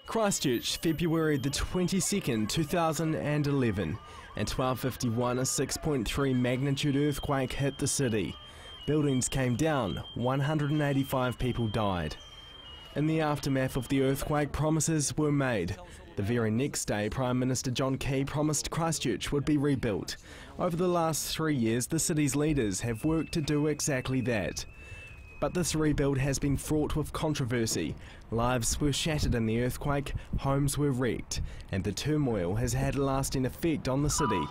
Christchurch, February the 22nd, 2011. At 12:51, a 6.3 magnitude earthquake hit the city. Buildings came down, 185 people died. In the aftermath of the earthquake, promises were made. The very next day, Prime Minister John Key promised Christchurch would be rebuilt. Over the last 3 years, the city's leaders have worked to do exactly that. But this rebuild has been fraught with controversy. Lives were shattered in the earthquake, homes were wrecked, and the turmoil has had a lasting effect on the city.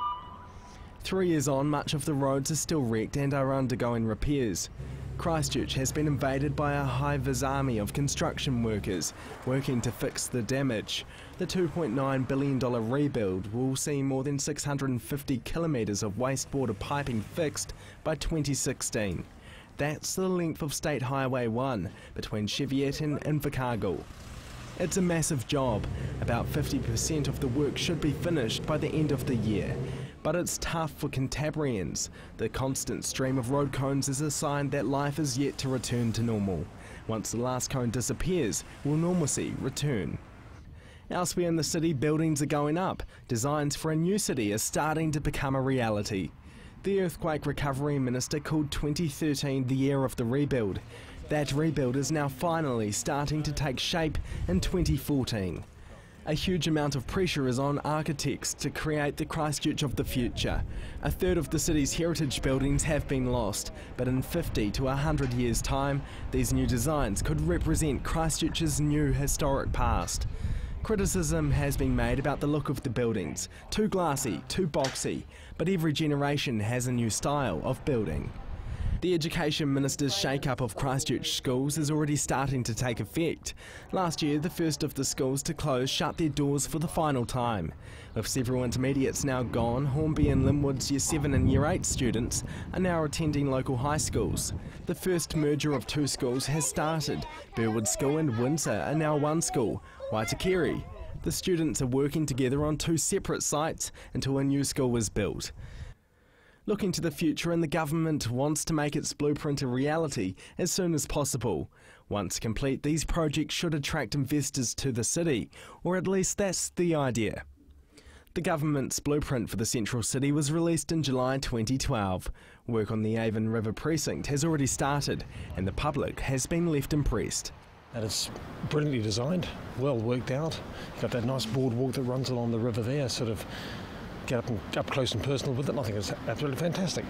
3 years on, much of the roads are still wrecked and are undergoing repairs. Christchurch has been invaded by a high-vis army of construction workers working to fix the damage. The $2.9 billion rebuild will see more than 650 kilometres of wastewater piping fixed by 2016. That's the length of State Highway 1 between Cheviot and Invercargill. It's a massive job. About 50% of the work should be finished by the end of the year. But it's tough for Cantabrians. The constant stream of road cones is a sign that life is yet to return to normal. Once the last cone disappears, will normalcy return? Elsewhere in the city, buildings are going up. Designs for a new city are starting to become a reality. The Earthquake Recovery Minister called 2013 the year of the rebuild. That rebuild is now finally starting to take shape in 2014. A huge amount of pressure is on architects to create the Christchurch of the future. A third of the city's heritage buildings have been lost, but in 50 to 100 years' time, these new designs could represent Christchurch's new historic past. Criticism has been made about the look of the buildings, too glassy, too boxy, but every generation has a new style of building. The Education Minister's shake-up of Christchurch schools is already starting to take effect. Last year, the first of the schools to close shut their doors for the final time. With several intermediates now gone, Hornby and Linwood's Year 7 and Year 8 students are now attending local high schools. The first merger of two schools has started. Burwood School and Windsor are now one school, Waitakere. The students are working together on two separate sites until a new school is built. Looking to the future, and the government wants to make its blueprint a reality as soon as possible. Once complete, these projects should attract investors to the city, or at least that's the idea. The government's blueprint for the central city was released in July 2012. Work on the Avon River precinct has already started, and the public has been left impressed. And it's brilliantly designed, well worked out. You've got that nice boardwalk that runs along the river there, sort of get up close and personal with it. I think it's absolutely fantastic.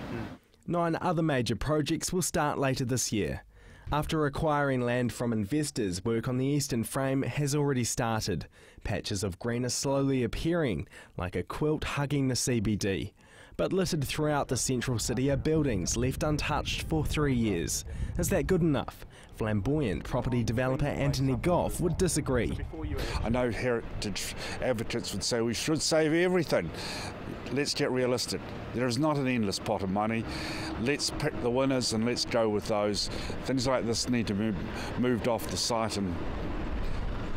9 other major projects will start later this year. After acquiring land from investors, work on the eastern frame has already started. Patches of green are slowly appearing, like a quilt hugging the CBD. But littered throughout the central city are buildings left untouched for 3 years. Is that good enough? Flamboyant property developer Anthony Goff would disagree. I know heritage advocates would say we should save everything. Let's get realistic. There is not an endless pot of money. Let's pick the winners and let's go with those. Things like this need to be moved off the site and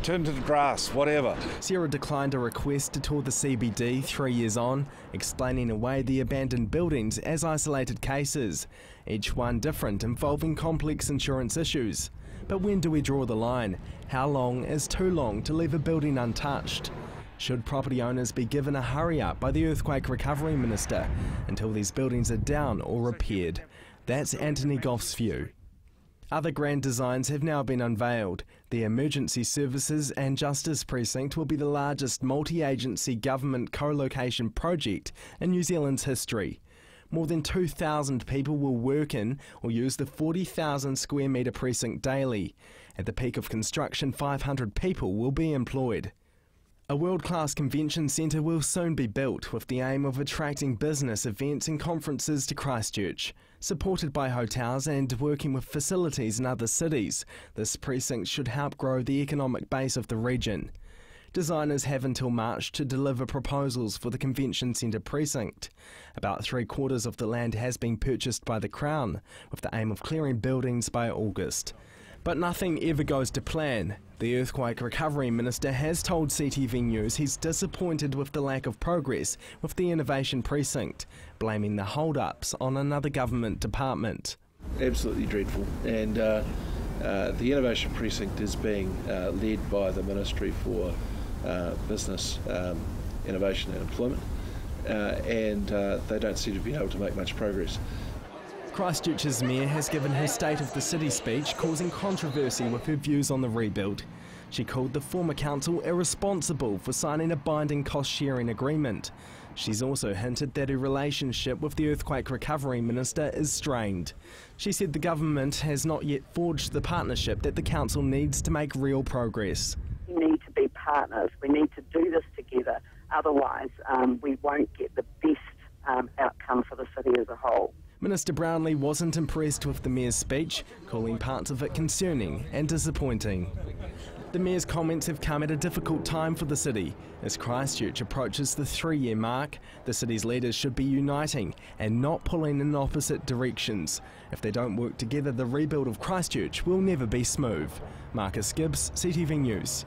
turn to the grass, whatever. Sarah declined a request to tour the CBD 3 years on, explaining away the abandoned buildings as isolated cases, each one different, involving complex insurance issues. But when do we draw the line? How long is too long to leave a building untouched? Should property owners be given a hurry-up by the Earthquake Recovery Minister until these buildings are down or repaired? That's Anthony Goff's view. Other grand designs have now been unveiled. The Emergency Services and Justice Precinct will be the largest multi-agency government co-location project in New Zealand's history. More than 2,000 people will work in or use the 40,000 square metre precinct daily. At the peak of construction, 500 people will be employed. A world-class convention centre will soon be built with the aim of attracting business events and conferences to Christchurch. Supported by hotels and working with facilities in other cities, this precinct should help grow the economic base of the region. Designers have until March to deliver proposals for the convention centre precinct. About 3/4 of the land has been purchased by the Crown, with the aim of clearing buildings by August. But nothing ever goes to plan. The Earthquake Recovery Minister has told CTV News he's disappointed with the lack of progress with the Innovation Precinct, blaming the hold-ups on another government department. Absolutely dreadful, and The Innovation Precinct is being led by the Ministry for Business, Innovation and Employment, and they don't seem to be able to make much progress. Christchurch's mayor has given her State of the City speech, causing controversy with her views on the rebuild. She called the former council irresponsible for signing a binding cost-sharing agreement. She's also hinted that her relationship with the Earthquake Recovery Minister is strained. She said the government has not yet forged the partnership that the council needs to make real progress. We need to be partners. We need to do this together. Otherwise, we won't get the best outcome for the city as a whole. Minister Brownlee wasn't impressed with the mayor's speech, calling parts of it concerning and disappointing. The mayor's comments have come at a difficult time for the city. As Christchurch approaches the 3-year mark, the city's leaders should be uniting and not pulling in opposite directions. If they don't work together, the rebuild of Christchurch will never be smooth. Marcus Gibbs, CTV News.